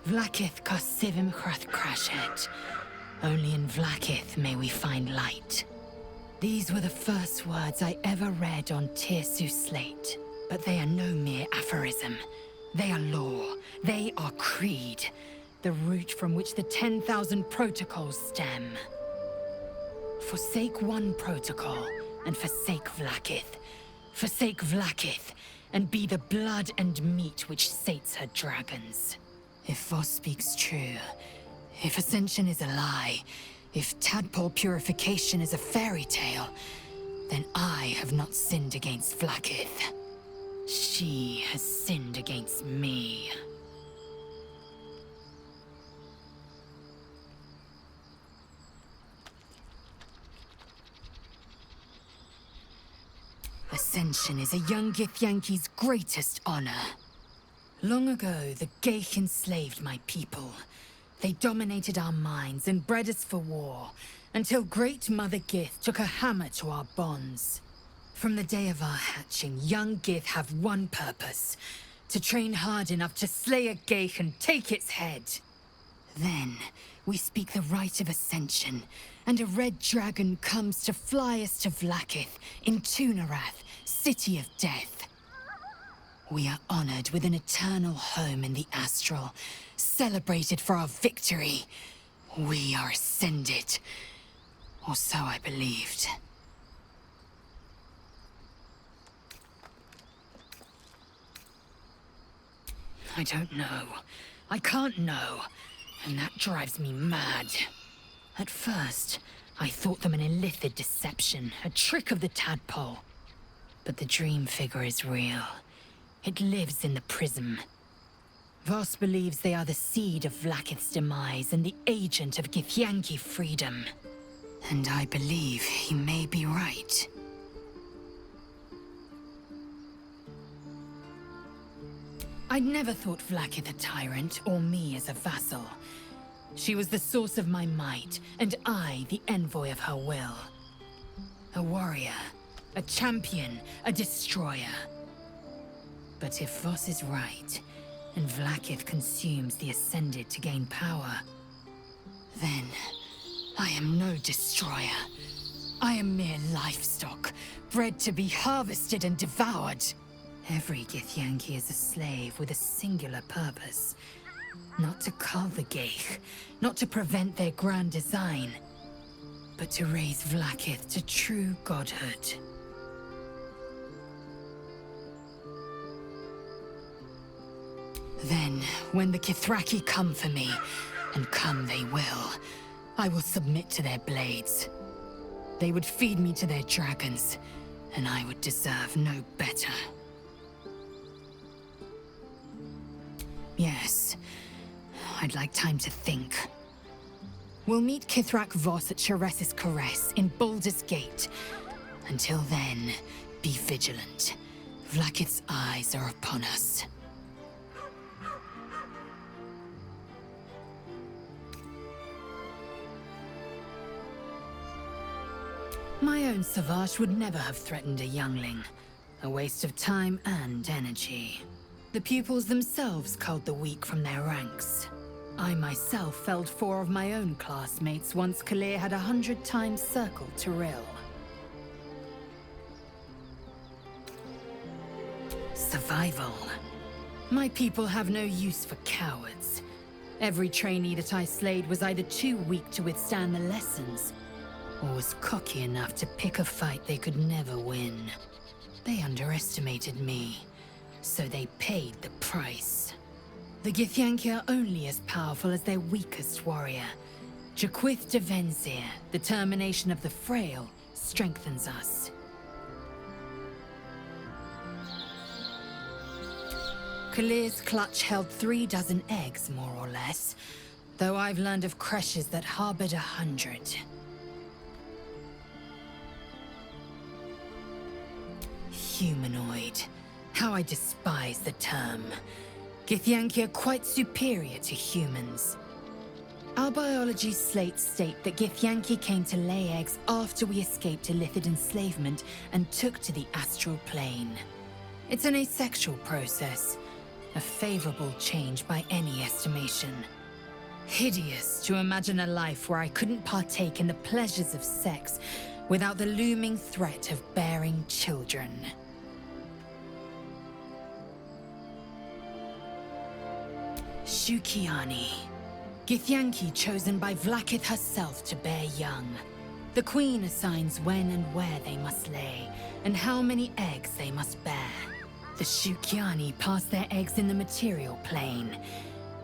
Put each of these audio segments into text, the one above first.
Vlakith Karsivim Hrath Crashet. Only in Vlakith may we find light. These were the first words I ever read on Tirsu's slate. But they are no mere aphorism. They are law. They are creed. The root from which the 10,000 protocols stem. Forsake one protocol, and forsake Vlakith. Forsake Vlakith, and be the blood and meat which sates her dragons. If Voss speaks true, if Ascension is a lie, if tadpole purification is a fairy tale, then I have not sinned against Vlakith. She has sinned against me. Ascension is a young Githyanki's greatest honor. Long ago, the Geich enslaved my people. They dominated our minds and bred us for war, until Great Mother Gith took a hammer to our bonds. From the day of our hatching, young Gith have one purpose: to train hard enough to slay a Geich and take its head. Then, we speak the rite of Ascension, and a red dragon comes to fly us to Vlakith, in Tunarath, City of Death. We are honored with an eternal home in the Astral, celebrated for our victory. We are ascended. Or so I believed. I don't know. I can't know. And that drives me mad. At first, I thought them an illithid deception, a trick of the tadpole. But the dream figure is real. It lives in the prism. Voss believes they are the seed of Vlakith's demise and the agent of Githyanki freedom. And I believe he may be right. I'd never thought Vlakith a tyrant, or me as a vassal. She was the source of my might, and I the envoy of her will. A warrior, a champion, a destroyer. But if Voss is right, and Vlakith consumes the Ascended to gain power, then I am no destroyer. I am mere livestock, bred to be harvested and devoured. Every Githyanki is a slave with a singular purpose. Not to cull the Geich, not to prevent their grand design, but to raise Vlakith to true godhood. Then, when the Kithraki come for me, and come they will, I will submit to their blades. They would feed me to their dragons, and I would deserve no better. Yes, I'd like time to think. We'll meet Kithrak Voss at Sheres's Caress in Baldur's Gate. Until then, be vigilant. Vlakith's eyes are upon us. My own Savage would never have threatened a youngling. A waste of time and energy. The pupils themselves culled the weak from their ranks. I myself felled 4 of my own classmates once Kalir had 100 times circled Tyrell. Survival. My people have no use for cowards. Every trainee that I slayed was either too weak to withstand the lessons, or was cocky enough to pick a fight they could never win. They underestimated me, so they paid the price. The Githyanki are only as powerful as their weakest warrior. Jaquith de Venzir, the termination of the frail, strengthens us. Kalir's clutch held 3 dozen eggs, more or less, though I've learned of Crèches that harbored 100. Humanoid. How I despise the term. Githyanki are quite superior to humans. Our biology slates state that Githyanki came to lay eggs after we escaped illithid enslavement and took to the astral plane. It's an asexual process, a favorable change by any estimation. creation. Hideous to imagine a life where I couldn't partake in the pleasures of sex without the looming threat of bearing children. Shukiani. Githyanki chosen by Vlaakith herself to bear young. The Queen assigns when and where they must lay, and how many eggs they must bear. The Shukiani pass their eggs in the material plane.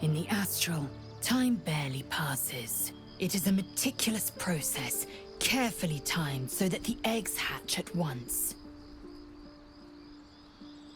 In the astral, time barely passes. It is a meticulous process, carefully timed so that the eggs hatch at once.